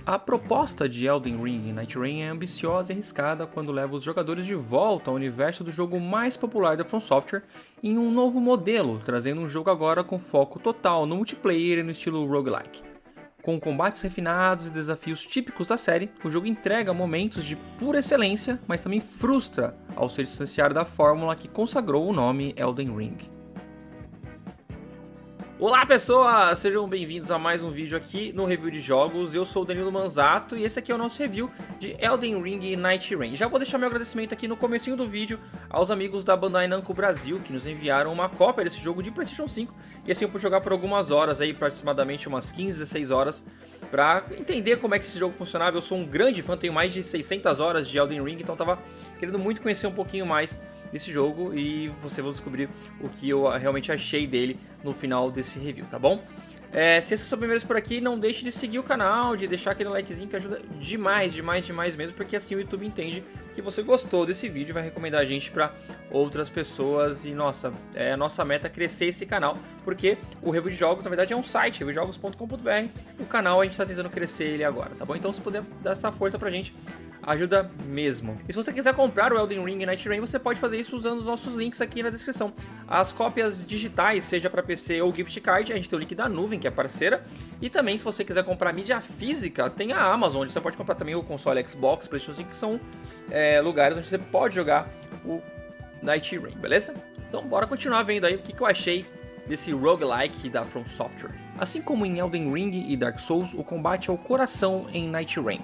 A proposta de Elden Ring e Night Rain é ambiciosa e arriscada quando leva os jogadores de volta ao universo do jogo mais popular da From Software em um novo modelo, trazendo um jogo agora com foco total no multiplayer e no estilo roguelike. Com combates refinados e desafios típicos da série, o jogo entrega momentos de pura excelência, mas também frustra ao se distanciar da fórmula que consagrou o nome Elden Ring. Olá pessoas, sejam bem-vindos a mais um vídeo aqui no Review de Jogos. Eu sou o Danilo Manzato e esse aqui é o nosso review de Elden Ring e Night Rain. Já vou deixar meu agradecimento aqui no comecinho do vídeo aos amigos da Bandai Namco Brasil, que nos enviaram uma cópia desse jogo de PlayStation 5 e assim eu pude jogar por algumas horas, aí aproximadamente umas 15, 16 horas, pra entender como é que esse jogo funcionava. Eu sou um grande fã, tenho mais de 600 horas de Elden Ring, então tava querendo muito conhecer um pouquinho mais desse jogo e vocês vão descobrir o que eu realmente achei dele no final desse review, tá bom? Se esses são primeiros por aqui, não deixe de seguir o canal, de deixar aquele likezinho que ajuda demais mesmo, porque assim o YouTube entende que você gostou desse vídeo e vai recomendar a gente para outras pessoas. E nossa, é a nossa meta crescer esse canal, porque o Review de Jogos na verdade é um site, reviewjogos.com.br. O canal a gente está tentando crescer ele agora, tá bom? Então se puder dar essa força pra gente, ajuda mesmo. E se você quiser comprar o Elden Ring e Night Rain, você pode fazer isso usando os nossos links aqui na descrição. As cópias digitais, seja para PC ou gift card, a gente tem o link da Nuvem, que é parceira. E também, se você quiser comprar mídia física, tem a Amazon, onde você pode comprar também o console Xbox, PlayStation 5, que são lugares onde você pode jogar o Night Rain, beleza? Então bora continuar vendo aí o que eu achei desse roguelike da From Software. Assim como em Elden Ring e Dark Souls, o combate é o coração em Night Rain.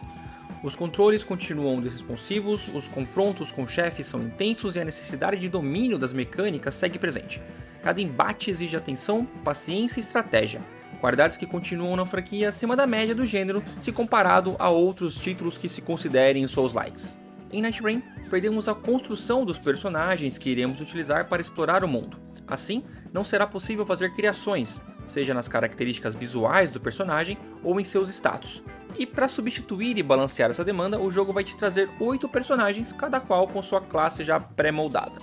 Os controles continuam responsivos, os confrontos com chefes são intensos e a necessidade de domínio das mecânicas segue presente. Cada embate exige atenção, paciência e estratégia, qualidades que continuam na franquia acima da média do gênero se comparado a outros títulos que se considerem Souls-likes. Em Night Rain, perdemos a construção dos personagens que iremos utilizar para explorar o mundo. Assim, não será possível fazer criações, seja nas características visuais do personagem ou em seus status. E para substituir e balancear essa demanda, o jogo vai te trazer 8 personagens, cada qual com sua classe já pré-moldada.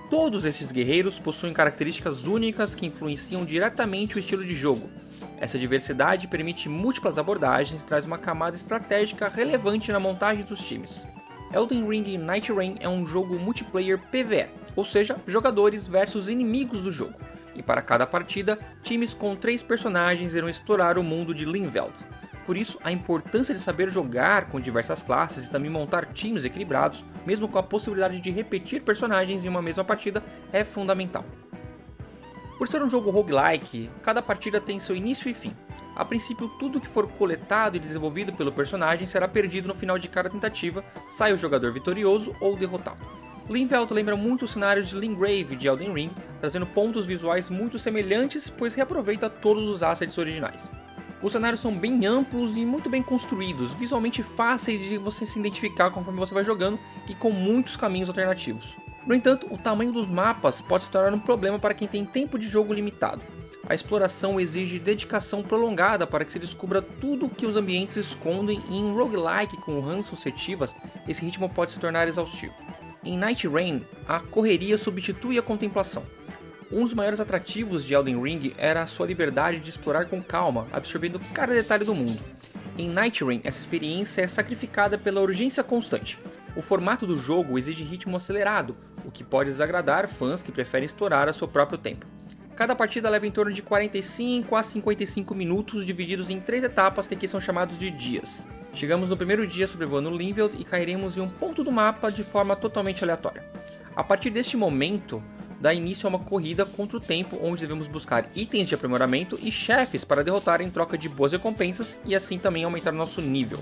Todos esses guerreiros possuem características únicas que influenciam diretamente o estilo de jogo. Essa diversidade permite múltiplas abordagens e traz uma camada estratégica relevante na montagem dos times. Elden Ring e Night Rain é um jogo multiplayer PvE, ou seja, jogadores versus inimigos do jogo. E para cada partida, times com 3 personagens irão explorar o mundo de Linveld. Por isso, a importância de saber jogar com diversas classes e também montar times equilibrados, mesmo com a possibilidade de repetir personagens em uma mesma partida, é fundamental. Por ser um jogo roguelike, cada partida tem seu início e fim. A princípio, tudo que for coletado e desenvolvido pelo personagem será perdido no final de cada tentativa, sai o jogador vitorioso ou derrotado. Linveld lembra muito o cenário de Limgrave de Elden Ring, trazendo pontos visuais muito semelhantes, pois reaproveita todos os assets originais. Os cenários são bem amplos e muito bem construídos, visualmente fáceis de você se identificar conforme você vai jogando e com muitos caminhos alternativos. No entanto, o tamanho dos mapas pode se tornar um problema para quem tem tempo de jogo limitado. A exploração exige dedicação prolongada para que se descubra tudo o que os ambientes escondem e em um roguelike com runs sucessivas, esse ritmo pode se tornar exaustivo. Em Night Rain, a correria substitui a contemplação. Um dos maiores atrativos de Elden Ring era a sua liberdade de explorar com calma, absorvendo cada detalhe do mundo. Em Night Rain, essa experiência é sacrificada pela urgência constante. O formato do jogo exige ritmo acelerado, o que pode desagradar fãs que preferem explorar a seu próprio tempo. Cada partida leva em torno de 45 a 55 minutos, divididos em 3 etapas que aqui são chamados de dias. Chegamos no primeiro dia sobrevoando Linveld e cairemos em um ponto do mapa de forma totalmente aleatória. A partir deste momento, dá início a uma corrida contra o tempo, onde devemos buscar itens de aprimoramento e chefes para derrotar em troca de boas recompensas e assim também aumentar nosso nível.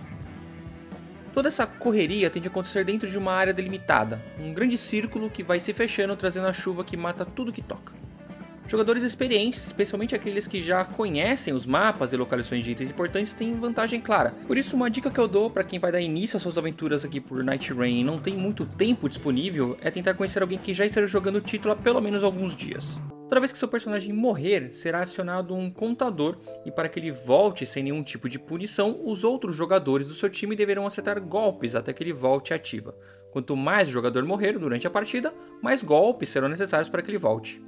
Toda essa correria tem de acontecer dentro de uma área delimitada, um grande círculo que vai se fechando trazendo a chuva que mata tudo que toca. Jogadores experientes, especialmente aqueles que já conhecem os mapas e localizações de itens importantes, têm vantagem clara. Por isso, uma dica que eu dou para quem vai dar início às suas aventuras aqui por Night Rain e não tem muito tempo disponível é tentar conhecer alguém que já esteja jogando o título há pelo menos alguns dias. Toda vez que seu personagem morrer, será acionado um contador e para que ele volte sem nenhum tipo de punição, os outros jogadores do seu time deverão acertar golpes até que ele volte ativa. Quanto mais o jogador morrer durante a partida, mais golpes serão necessários para que ele volte.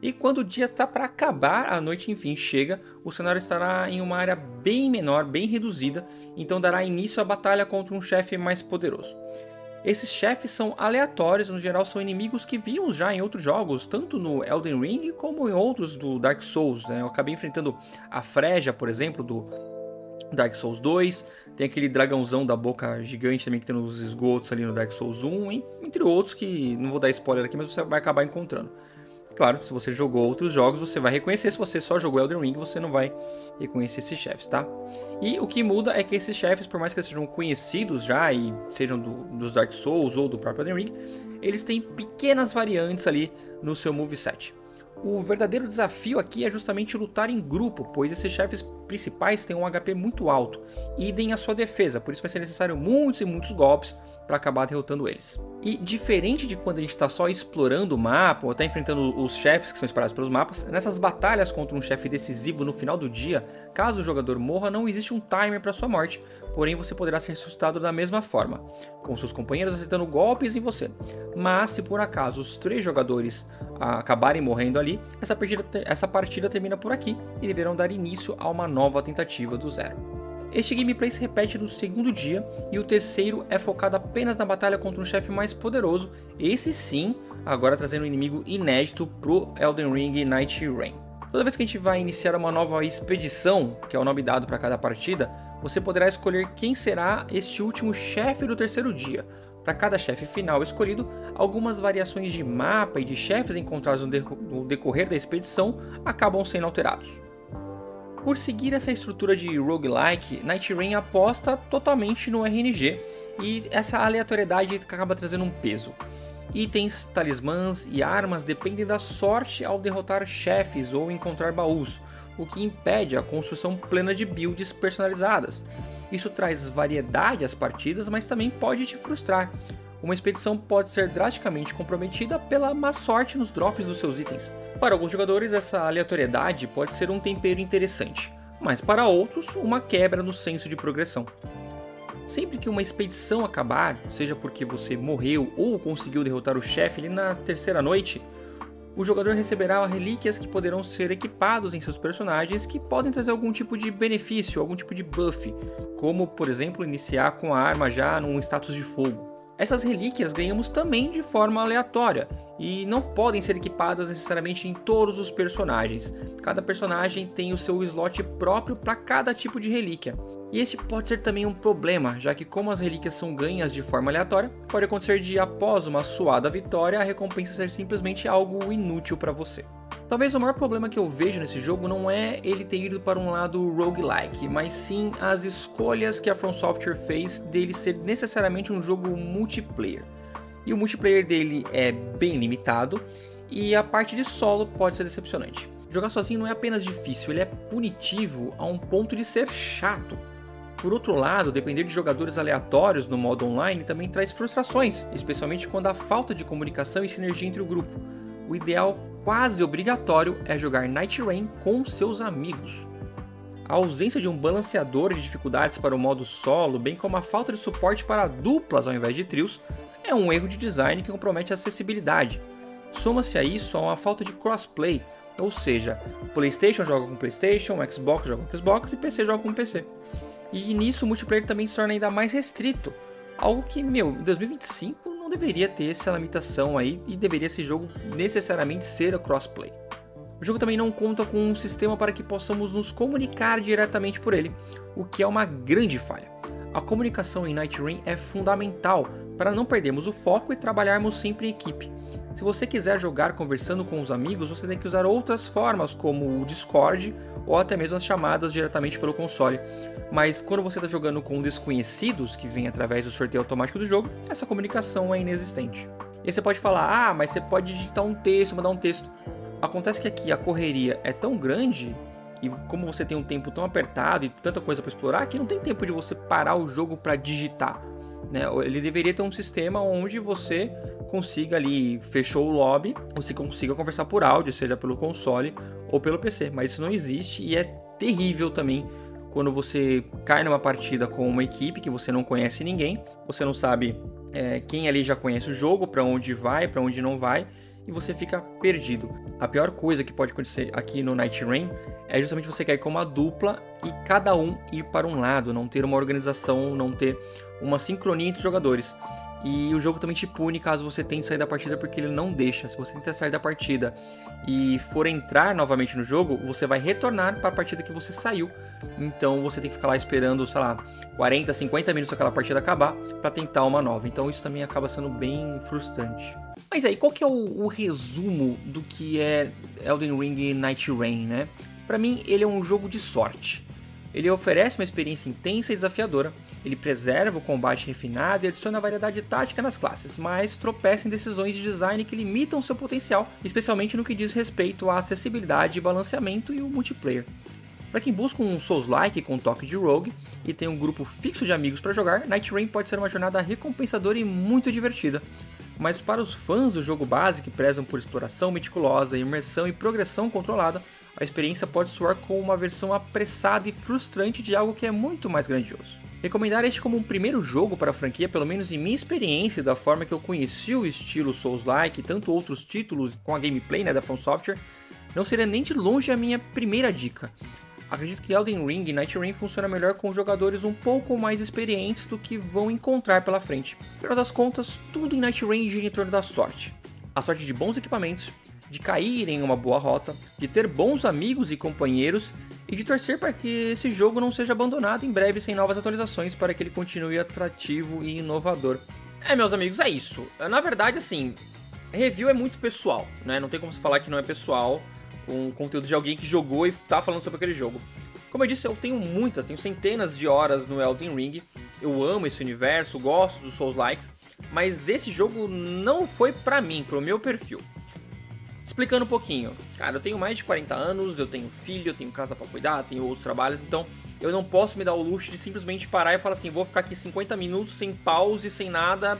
E quando o dia está para acabar, a noite enfim chega, o cenário estará em uma área bem menor, bem reduzida, então dará início à batalha contra um chefe mais poderoso. Esses chefes são aleatórios, no geral são inimigos que vimos já em outros jogos, tanto no Elden Ring como em outros do Dark Souls, né? Eu acabei enfrentando a Freja, por exemplo, do Dark Souls 2, tem aquele dragãozão da boca gigante também que tem nos esgotos ali no Dark Souls 1, entre outros que não vou dar spoiler aqui, mas você vai acabar encontrando. Claro, se você jogou outros jogos, você vai reconhecer. Se você só jogou Elden Ring, você não vai reconhecer esses chefes, tá? E o que muda é que esses chefes, por mais que eles sejam conhecidos já e sejam dos Dark Souls ou do próprio Elden Ring, eles têm pequenas variantes ali no seu moveset. O verdadeiro desafio aqui é justamente lutar em grupo, pois esses chefes principais têm um HP muito alto, idem a sua defesa, por isso vai ser necessário muitos e muitos golpes para acabar derrotando eles. E diferente de quando a gente está só explorando o mapa ou até enfrentando os chefes que são espalhados pelos mapas, nessas batalhas contra um chefe decisivo no final do dia, caso o jogador morra, não existe um timer para sua morte, porém você poderá ser ressuscitado da mesma forma, com seus companheiros acertando golpes em você. Mas se por acaso os 3 jogadores acabarem morrendo ali, essa partida termina por aqui e deverão dar início a uma nova tentativa do zero. Este gameplay se repete no segundo dia e o terceiro é focado apenas na batalha contra um chefe mais poderoso, esse sim, agora trazendo um inimigo inédito pro Elden Ring Night Rain. Toda vez que a gente vai iniciar uma nova expedição, que é o nome dado para cada partida, você poderá escolher quem será este último chefe do terceiro dia. Para cada chefe final escolhido, algumas variações de mapa e de chefes encontrados no decorrer da expedição acabam sendo alterados. Por seguir essa estrutura de roguelike, Night Rain aposta totalmente no RNG e essa aleatoriedade acaba trazendo um peso. Itens, talismãs e armas dependem da sorte ao derrotar chefes ou encontrar baús, o que impede a construção plena de builds personalizadas. Isso traz variedade às partidas, mas também pode te frustrar. Uma expedição pode ser drasticamente comprometida pela má sorte nos drops dos seus itens. Para alguns jogadores, essa aleatoriedade pode ser um tempero interessante, mas para outros, uma quebra no senso de progressão. Sempre que uma expedição acabar, seja porque você morreu ou conseguiu derrotar o chefe ali na terceira noite, o jogador receberá relíquias que poderão ser equipados em seus personagens que podem trazer algum tipo de benefício, algum tipo de buff, como por exemplo iniciar com a arma já num status de fogo. Essas relíquias ganhamos também de forma aleatória e não podem ser equipadas necessariamente em todos os personagens. Cada personagem tem o seu slot próprio para cada tipo de relíquia. E este pode ser também um problema, já que como as relíquias são ganhas de forma aleatória, pode acontecer de após uma suada vitória a recompensa ser simplesmente algo inútil para você. Talvez o maior problema que eu vejo nesse jogo não é ele ter ido para um lado roguelike, mas sim as escolhas que a From Software fez dele ser necessariamente um jogo multiplayer. E o multiplayer dele é bem limitado e a parte de solo pode ser decepcionante. Jogar sozinho não é apenas difícil, ele é punitivo a um ponto de ser chato. Por outro lado, depender de jogadores aleatórios no modo online também traz frustrações, especialmente quando há falta de comunicação e sinergia entre o grupo. O ideal quase obrigatório é jogar Night Rain com seus amigos. A ausência de um balanceador de dificuldades para o modo solo, bem como a falta de suporte para duplas ao invés de trios, é um erro de design que compromete a acessibilidade. Soma-se a isso a uma falta de crossplay, ou seja, PlayStation joga com PlayStation, Xbox joga com Xbox e PC joga com PC. E nisso o multiplayer também se torna ainda mais restrito, algo que, em 2025 não deveria ter essa limitação aí e deveria esse jogo necessariamente ser a crossplay. O jogo também não conta com um sistema para que possamos nos comunicar diretamente por ele, o que é uma grande falha. A comunicação em Night Rain é fundamental para não perdermos o foco e trabalharmos sempre em equipe. Se você quiser jogar conversando com os amigos, você tem que usar outras formas, como o Discord ou até mesmo as chamadas diretamente pelo console. Mas quando você está jogando com desconhecidos, que vem através do sorteio automático do jogo, essa comunicação é inexistente. E aí você pode falar, mas você pode digitar um texto, mandar um texto. Acontece que aqui a correria é tão grande, e como você tem um tempo tão apertado e tanta coisa para explorar, que não tem tempo de você parar o jogo para digitar. Né? Ele deveria ter um sistema onde você consiga ali, fechou o lobby, você consiga conversar por áudio, seja pelo console ou pelo PC, mas isso não existe e é terrível também quando você cai numa partida com uma equipe que você não conhece ninguém, você não sabe quem ali já conhece o jogo, para onde vai, para onde não vai, e você fica perdido. A pior coisa que pode acontecer aqui no Night Rain é justamente você cair com uma dupla e cada um ir para um lado, não ter uma organização, não ter uma sincronia entre os jogadores. E o jogo também te pune caso você tente sair da partida, porque ele não deixa. Se você tentar sair da partida e for entrar novamente no jogo, você vai retornar para a partida que você saiu. Então você tem que ficar lá esperando, sei lá, 40, 50 minutos aquela partida acabar para tentar uma nova. Então isso também acaba sendo bem frustrante. Mas aí, qual que é o resumo do que é Elden Ring Night Rain, né? Para mim, ele é um jogo de sorte. Ele oferece uma experiência intensa e desafiadora, ele preserva o combate refinado e adiciona variedade tática nas classes, mas tropeça em decisões de design que limitam seu potencial, especialmente no que diz respeito à acessibilidade, balanceamento e o multiplayer. Para quem busca um Souls-like com toque de rogue e tem um grupo fixo de amigos para jogar, Night Rain pode ser uma jornada recompensadora e muito divertida. Mas para os fãs do jogo base que prezam por exploração meticulosa, imersão e progressão controlada, a experiência pode soar como uma versão apressada e frustrante de algo que é muito mais grandioso. Recomendar este como um primeiro jogo para a franquia, pelo menos em minha experiência e da forma que eu conheci o estilo Souls-like e tanto outros títulos com a gameplay, da From Software, não seria nem de longe a minha primeira dica. Acredito que Elden Ring e Night Rain funciona melhor com jogadores um pouco mais experientes do que vão encontrar pela frente. Afinal das contas, tudo em Night Rain gira em torno da sorte. A sorte de bons equipamentos, de cair em uma boa rota, de ter bons amigos e companheiros e de torcer para que esse jogo não seja abandonado em breve sem novas atualizações para que ele continue atrativo e inovador. Meus amigos, é isso. Na verdade, assim, review é muito pessoal, né? Não tem como você falar que não é pessoal um conteúdo de alguém que jogou e tá falando sobre aquele jogo. Como eu disse, eu tenho centenas de horas no Elden Ring. Eu amo esse universo, gosto dos Souls-likes, mas esse jogo não foi pra mim, pro meu perfil. Explicando um pouquinho, cara, eu tenho mais de 40 anos, eu tenho filho, eu tenho casa pra cuidar, tenho outros trabalhos, então eu não posso me dar o luxo de simplesmente parar e falar assim, vou ficar aqui 50 minutos sem pause, sem nada,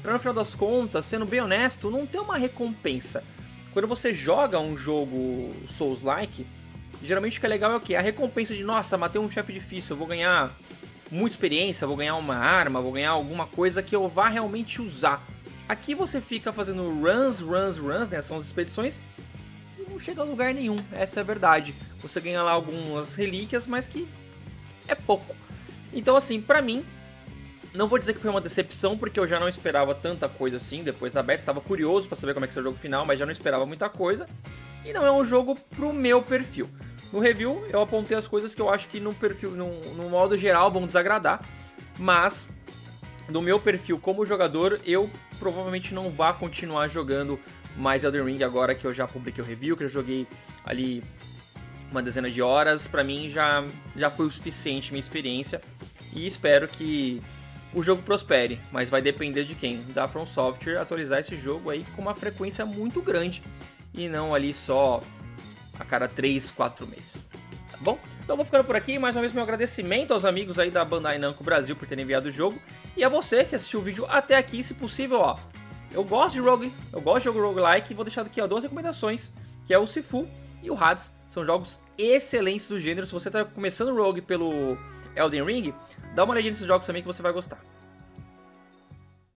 pra no final das contas, sendo bem honesto, não ter uma recompensa. Quando você joga um jogo Souls-like, geralmente o que é legal é o quê? A recompensa de, nossa, matei um chefe difícil, eu vou ganhar muita experiência, vou ganhar uma arma, vou ganhar alguma coisa que eu vá realmente usar. Aqui você fica fazendo runs, né? São as expedições e não chega a lugar nenhum, essa é a verdade. Você ganha lá algumas relíquias, mas que é pouco. Então assim, pra mim, não vou dizer que foi uma decepção, porque eu já não esperava tanta coisa assim depois da beta. Estava curioso pra saber como é que seria o jogo final, mas já não esperava muita coisa. E não é um jogo pro meu perfil. No review, eu apontei as coisas que eu acho que no perfil, no modo geral, vão desagradar. Mas, no meu perfil como jogador, eu provavelmente não vá continuar jogando mais Elden Ring agora que eu já publiquei o review, que eu joguei ali uma dezena de horas. Pra mim já foi o suficiente minha experiência. E espero que o jogo prospere, mas vai depender de quem? Da From Software atualizar esse jogo aí com uma frequência muito grande e não ali só a cada 3, 4 meses. Tá bom? Então eu vou ficando por aqui, mais uma vez meu agradecimento aos amigos aí da Bandai Namco Brasil por terem enviado o jogo e a você que assistiu o vídeo até aqui, se possível, ó. Eu gosto de rogue, eu gosto de jogo roguelike e vou deixar aqui ó, 2 recomendações, que é o Sifu e o Hades. São jogos excelentes do gênero. Se você está começando o rogue pelo Elden Ring, dá uma olhadinha nesses jogos também que você vai gostar.